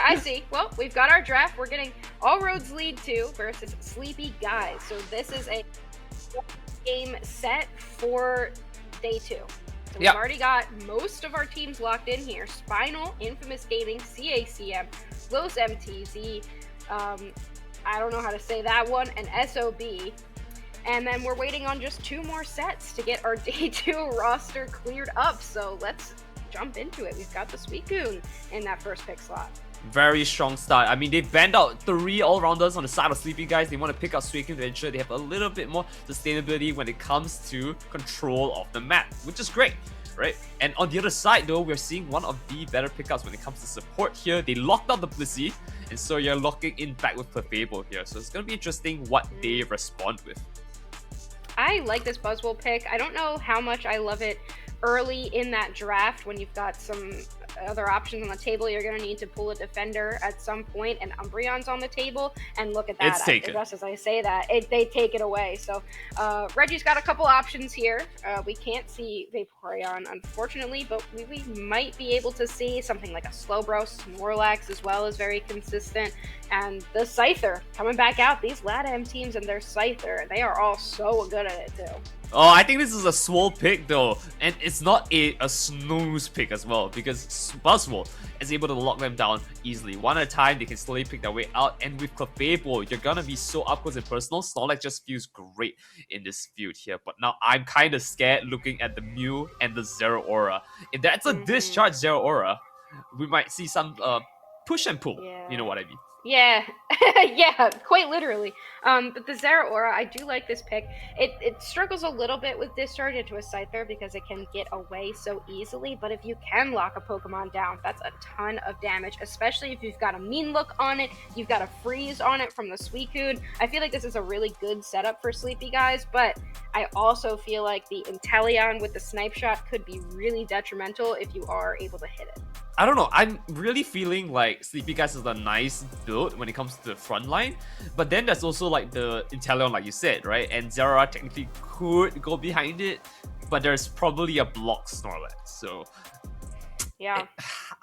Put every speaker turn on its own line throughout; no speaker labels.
I see. Well, we've got our draft. We're getting All Roads Lead 2 versus Sleepy Guys. So this is a game set for day 2. So we've already got most of our teams locked in here. Spinal, Infamous Gaming, CACM, Los MTZ, I don't know how to say that one, and SOB. And then we're waiting on just 2 more sets to get our day 2 roster cleared up. So let's jump into it. We've got the Suicune in that first pick slot.
Very strong start. I mean, they banned out 3 all-rounders on the side of Sleepy Guys. They want to pick up Suicune to ensure they have a little bit more sustainability when it comes to control of the map, which is great, right? And on the other side, though, we're seeing one of the better pickups when it comes to support here. They locked out the Blissey, and so you're locking in back with Clefable here. So it's going to be interesting what they respond with.
I like this Buzzwole pick. I don't know how much I love it early in that draft when you've got some other options on the table. You're going to need to pull a defender at some point, and Umbreon's on the table, and look at that.
It's taken.
Just as I say that, they take it away. So Reggie's got a couple options here. We can't see Vaporeon, unfortunately, but we might be able to see something like a Slowbro. Snorlax as well is very consistent, and the Scyther coming back out. These LATAM teams and their Scyther, they are all so good at it too.
Oh, I think this is a Swole pick though, and it's not a snooze pick as well, because Buzzwole is able to lock them down easily. One at a time, they can slowly pick their way out, and with Clefable, you're gonna be so up close and personal. Snorlax just feels great in this field here, but now I'm kind of scared looking at the Mew and the Zero Aura. If that's a discharge Zero Aura, we might see some push and pull, you know what I mean.
Yeah, yeah, quite literally. But the Zera Aura, I do like this pick. It struggles a little bit with discharge into a Scyther because it can get away so easily, but if you can lock a Pokemon down, that's a ton of damage, especially if you've got a Mean Look on it, you've got a Freeze on it from the Suicune. I feel like this is a really good setup for Sleepy Guys, but I also feel like the Inteleon with the Snipe Shot could be really detrimental if you are able to hit it.
I don't know, I'm really feeling like Sleepy Guys is a nice build when it comes to the front line, but then there's also like the Inteleon like you said, right? And Zera technically could go behind it, but there's probably a block Snorlax, so...
Yeah,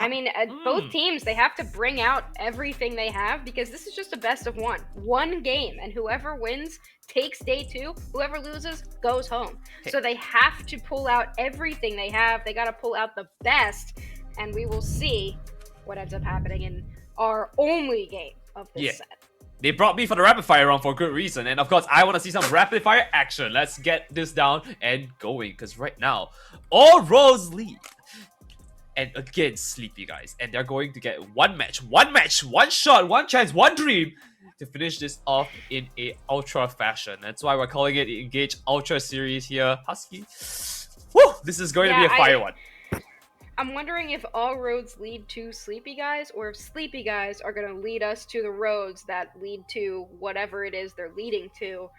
I mean, both teams, they have to bring out everything they have because this is just a best of one. One game, and whoever wins takes day 2. Whoever loses goes home. So they have to pull out everything they have. They got to pull out the best, and we will see what ends up happening in our only game of this set.
They brought me for the rapid fire round for a good reason, and of course I want to see some rapid fire action. Let's get this down and going, because right now all roads lead. And again, Sleepy Guys, and they're going to get one match, one shot, one chance, one dream to finish this off in a ultra fashion. That's why we're calling it the INGAGE Ultra Series here. Husky, woo! This is going to be a fire one.
I'm wondering if all roads lead to Sleepy Guys, or if Sleepy Guys are going to lead us to the roads that lead to whatever it is they're leading to.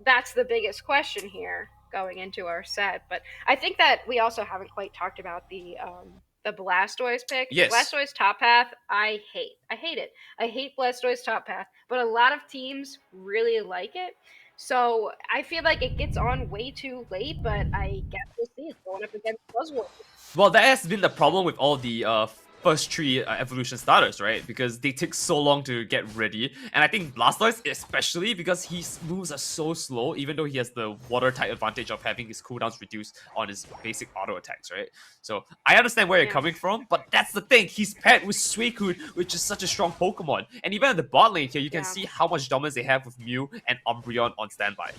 That's the biggest question here going into our set. But I think that we also haven't quite talked about the Blastoise pick.
Yes.
Blastoise top path, I hate it. I hate Blastoise top path, but a lot of teams really like it. So I feel like it gets on way too late, but I guess we'll see. It's going up against Buzzwole.
Well, that has been the problem with all the first 3 evolution starters, right? Because they take so long to get ready. And I think Blastoise especially, because his moves are so slow, even though he has the water type advantage of having his cooldowns reduced on his basic auto attacks, right? So I understand where you're coming from, but that's the thing. He's paired with Suicune, which is such a strong Pokemon. And even at the bot lane here, you can see how much dominance they have with Mew and Umbreon on standby.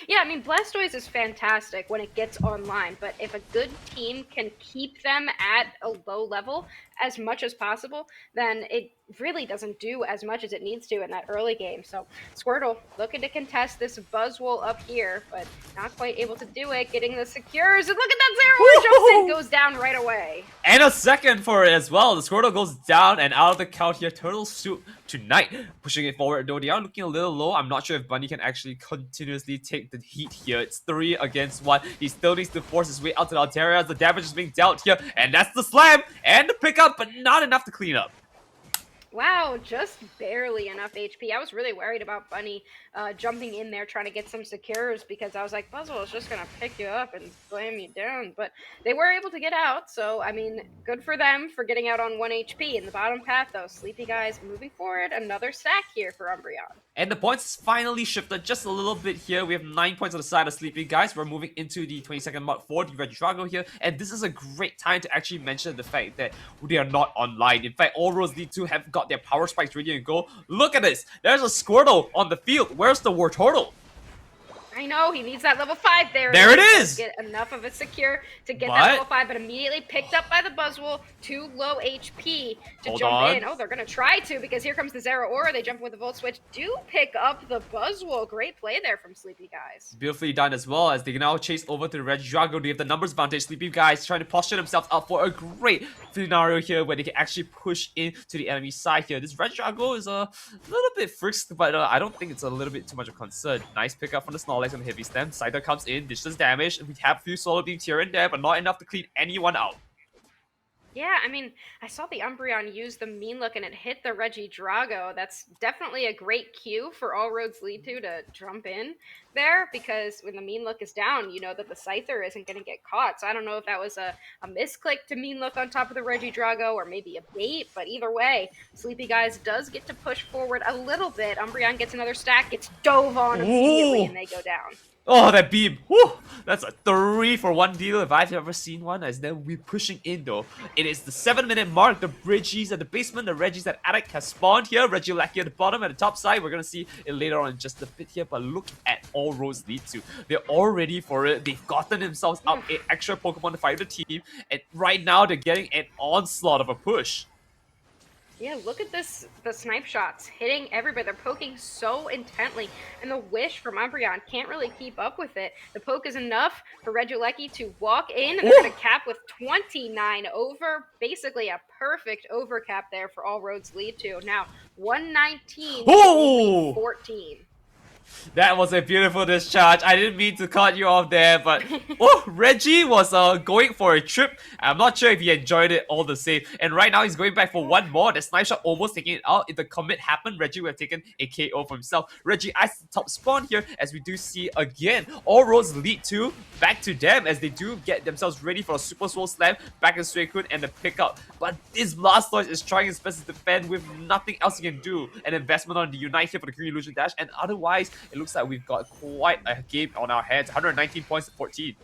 Yeah, I mean, Blastoise is fantastic when it gets online, but if a good team can keep them at a low level as much as possible, then it really doesn't do as much as it needs to in that early game. So Squirtle looking to contest this Buzzwole up here, but not quite able to do it, getting the secures, and look at that Zero jumps in, goes down right away.
And a second for it as well. The Squirtle goes down and out of the count here. Turtle Soup tonight, pushing it forward, though they are looking a little low. I'm not sure if Bunny can actually continuously take the heat here. It's 3 against 1. He still needs to force his way out to the Altaria as the damage is being dealt here, and that's the slam and the pickup, but not enough to clean up.
Wow, just barely enough HP. I was really worried about Bunny jumping in there trying to get some secures because I was like, Buzzwole is just going to pick you up and slam you down. But they were able to get out. So, I mean, good for them for getting out on 1 HP. In the bottom path, though, Sleepi guys moving forward. Another stack here for Umbreon.
And the points finally shifted just a little bit here. We have 9 points on the side of Sleepi guys. We're moving into the 22nd mod for the Regidrago here. And this is a great time to actually mention the fact that they are not online. In fact, all roads lead to have got their power spikes ready to go. Look at this. There's a Squirtle on the field. Where's the Wartortle?
I know, he needs that level 5 there.
There it is!
Get enough of a secure to get that level 5, but immediately picked up by the Buzzwole. Too low HP to jump in. Oh, they're going to try to because here comes the Zeraora. They jump with the Volt Switch. Do pick up the Buzzwole. Great play there from Sleepi guys.
Beautifully done as well as they can now chase over to the Regidrago. They have the numbers advantage. Sleepi guys trying to posture themselves up for a great scenario here where they can actually push into the enemy side here. This Regidrago is a little bit frisked, but I don't think it's a little bit too much of a concern. Nice pickup from the Snorlax on the heavy stem. Scyther comes in, dishes damage. We have a few solar beams here and there, but not enough to clean anyone out.
Yeah, I mean, I saw the Umbreon use the mean look and it hit the Regidrago. That's definitely a great cue for all roads lead to jump in there because when the mean look is down, you know that the Scyther isn't going to get caught. So I don't know if that was a misclick to mean look on top of the Regidrago or maybe a bait, but either way, Sleepi guys does get to push forward a little bit. Umbreon gets another stack, gets dove on immediately, and they go down.
Oh, that beam. Woo! That's a 3-for-1 deal if I've ever seen one. As then we're pushing in though. It is the 7-minute mark. The Regis at the basement, the Regis at Attic has spawned here. Regieleki at the bottom, at the top side. We're gonna see it later on in just a bit here. But look at all roads lead to. They're all ready for it. They've gotten themselves up an extra Pokemon to fight the team. And right now they're getting an onslaught of a push.
Yeah, look at this, the snipe shots hitting everybody. They're poking so intently, and the wish from Umbreon can't really keep up with it. The poke is enough for Regieleki to walk in, and they're going to cap with 29 over. Basically a perfect overcap there for all roads lead to. Now, 119 to 14.
That was a beautiful discharge. I didn't mean to cut you off there, but oh, Reggie was going for a trip. I'm not sure if he enjoyed it all the same. And right now he's going back for one more. The snipe shot almost taking it out. If the commit happened, Reggie would have taken a KO for himself. Reggie eyes the top spawn here as we do see again. All roads lead to back to them as they do get themselves ready for a Super Soul Slam back in Suicune and the pickup. But this Blastoise is trying his best to defend with nothing else he can do. An investment on the Unite here for the Green Illusion Dash, and otherwise it looks like we've got quite a game on our hands. 119 points to 14.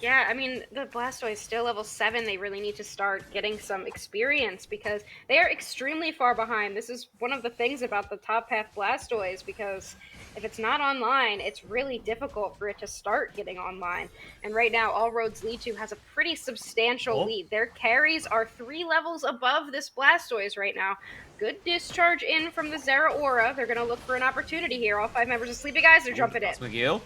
Yeah, I mean, the Blastoise is still level 7. They really need to start getting some experience because they are extremely far behind. This is one of the things about the top path Blastoise because if it's not online, it's really difficult for it to start getting online. And right now, All Roads Lead To has a pretty substantial lead. Their carries are 3 levels above this Blastoise right now. Good discharge in from the Zeraora. They're going to look for an opportunity here. All 5 members of Sleepi guys are jumping in.
McGill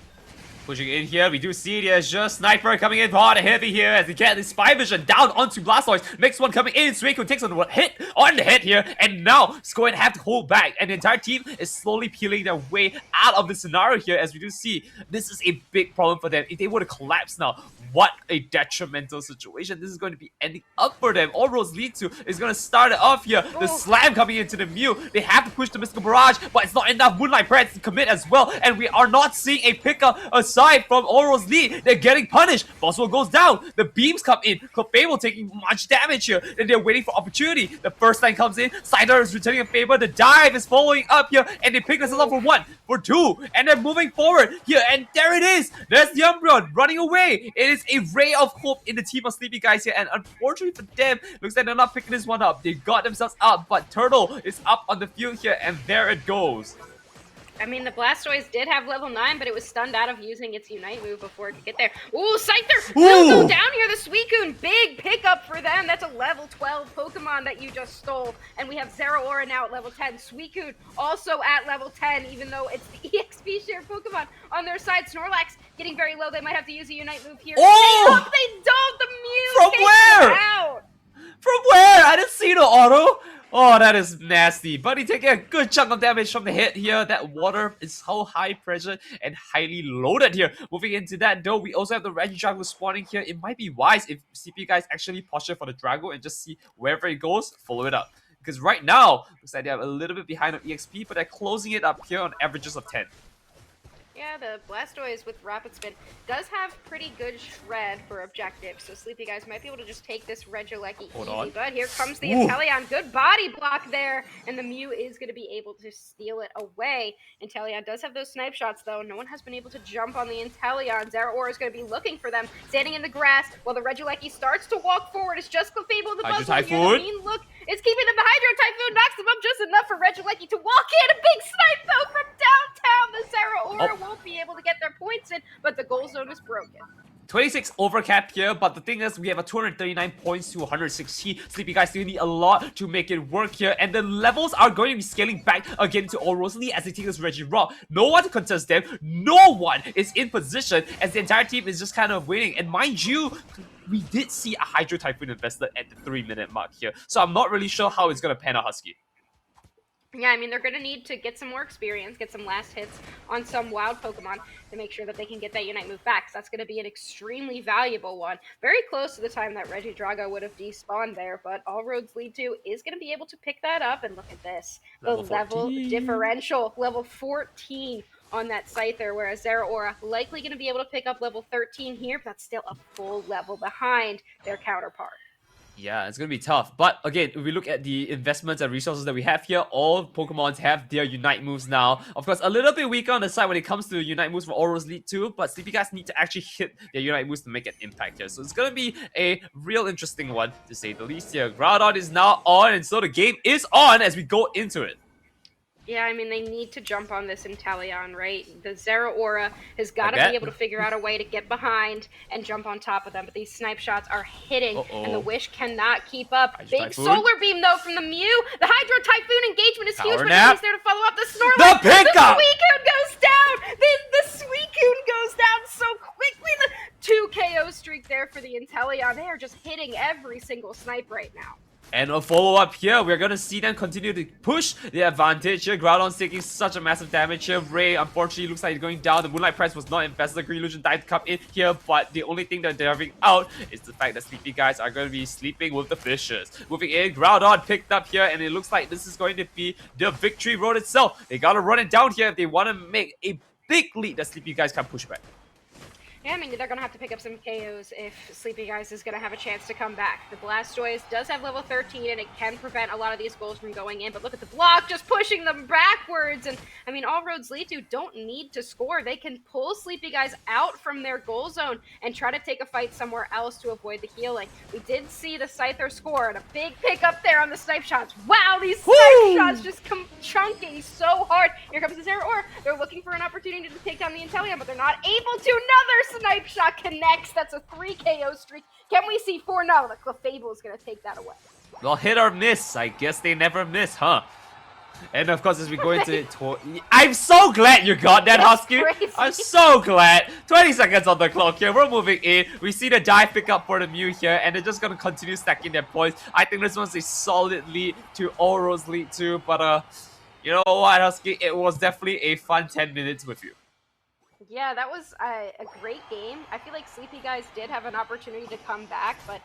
pushing in here. We do see there's just Sniper coming in hard and heavy here as they get the Spy Vision down onto Blastoise. Next one coming in. Suicune takes on hit on the head here, and now it's going to have to hold back. And the entire team is slowly peeling their way out of the scenario here as we do see this is a big problem for them. If they were to collapse now, what a detrimental situation. This is going to be ending up for them. All roads lead to is going to start it off here. The slam coming into the Mew. They have to push the Mystical Barrage, but it's not enough. Moonlight Press to commit as well, and we are not seeing a pickup aside from All Roads lead. They're getting punished. Boswell goes down. The beams come in. Clefable taking much damage here, and they're waiting for opportunity. The first line comes in. Cider is returning a favor. The dive is following up here, and they pick themselves up for 1, for 2, and they're moving forward here, and there it is. There's the Umbreon running away. It is a ray of hope in the team of Sleepi guys here, and unfortunately for them, looks like they're not picking this one up. They got themselves up, but Turtle is up on the field here, and there it goes.
I mean, the Blastoise did have level 9, but it was stunned out of using its Unite move before it could get there. Ooh, Scyther will go down here. The Suicune, big pickup for them. That's a level 12 Pokemon that you just stole. And we have Zeraora now at level 10. Suicune also at level 10, even though it's the EXP share Pokemon on their side. Snorlax getting very low. They might have to use a Unite move here.
Oh!
They don't! The Mew
From where?
out.
From where? I didn't see the auto. Oh, that is nasty. Buddy taking a good chunk of damage from the hit here. That water is so high pressure and highly loaded here. Moving into that though, we also have the Regidrago spawning here. It might be wise if CP guys actually posture for the Drago and just see wherever it goes, follow it up. Because right now, looks like they're a little bit behind on EXP, but they're closing it up here on averages of 10.
Yeah, the Blastoise with Rapid Spin does have pretty good shred for objectives, so Sleepi guys might be able to just take this Regieleki easy. But here comes the Inteleon. Good body block there, and the Mew is going to be able to steal it away. Inteleon does have those snipe shots, though. No one has been able to jump on the Inteleon. Zeraora is going to be looking for them, standing in the grass while the Regieleki starts to walk forward. It's just Clefable and the
Hydro
Buzzwole here.
Typhoon.
The mean look is keeping them. The Hydro Typhoon knocks them up just enough for Regieleki to walk in. A big snipe, though, from downtown. The Zeraora won't be able to get their points in, but the goal zone is broken.
26 overcap here, but the thing is, we have a 239 points to 160. Sleepi guys still need a lot to make it work here, and the levels are going to be scaling back again to All Rosalie as they take this Regirock. No one to contest them, no one is in position as the entire team is just kind of waiting. And mind you, we did see a Hydro Typhoon invested at the 3-minute mark here, so I'm not really sure how it's going to pan out, Husky.
Yeah, I mean, they're going to need to get some more experience, get some last hits on some wild Pokemon to make sure that they can get that Unite move back, because that's going to be an extremely valuable one. Very close to the time that Regidrago would have despawned there, but all roads lead to is going to be able to pick that up. And look at this. The level differential, level 14 on that Scyther, whereas Zeraora likely going to be able to pick up level 13 here, but that's still a full level behind their counterpart.
Yeah, it's going to be tough. But again, if we look at the investments and resources that we have here, all Pokemons have their Unite moves now. Of course, a little bit weaker on the side when it comes to Unite moves for All Rosalie 2, but Sleepi guys need to actually hit their Unite moves to make an impact here. So it's going to be a real interesting one, to say the least here. Groudon is now on, and so the game is on as we go into it.
Yeah, I mean, they need to jump on this Inteleon, right? The Zeraora has got to be able to figure out a way to get behind and jump on top of them, but these snipe shots are hitting, and the Wish cannot keep up. Big Solar Beam, though, from the Mew. The Hydro Typhoon engagement is huge, but he's there to follow up the Snorlax.
The pickup!
The Suicune goes down! The Suicune goes down so quickly. The 2 KO streak there for the Inteleon. They are just hitting every single snipe right now.
And a follow-up here, we're going to see them continue to push the advantage here. Groudon's taking such a massive damage here. Ray, unfortunately, looks like he's going down. The Moonlight Press was not invested. The Green Illusion died to come in here, but the only thing that they're having out is the fact that Sleepy guys are going to be sleeping with the fishes. Moving in, Groudon picked up here, and it looks like this is going to be the victory road itself. They got to run it down here if they want to make a big lead that Sleepy guys can push back.
Yeah, I mean, they're going to have to pick up some KOs if Sleepy Guys is going to have a chance to come back. The Blastoise does have level 13, and it can prevent a lot of these goals from going in. But look at the block, just pushing them backwards. And, I mean, all roads lead to don't need to score. They can pull Sleepy Guys out from their goal zone and try to take a fight somewhere else to avoid the healing. We did see the Scyther score, and a big pick up there on the snipe shots. Wow, these snipe shots just come chunking so hard. Here comes the Zeraora. They're looking for an opportunity to take down the Inteleon, but they're not able to. Another snipe shot connects. That's a 3 KO streak. Can we see 4 now? The Clefable is going to take that away.
Well, hit or miss. I guess they never miss, huh? And of course, as we go into it, I'm so glad you got that, Husky.
Crazy.
I'm so glad. 20 seconds on the clock here. We're moving in. We see the dive pick up for the Mew here, and they're just going to continue stacking their points. I think this one's a solid lead to All Rosalie 2, but you know what, Husky? It was definitely a fun 10 minutes with you.
Yeah, that was a great game. I feel like Sleepy Guys did have an opportunity to come back, but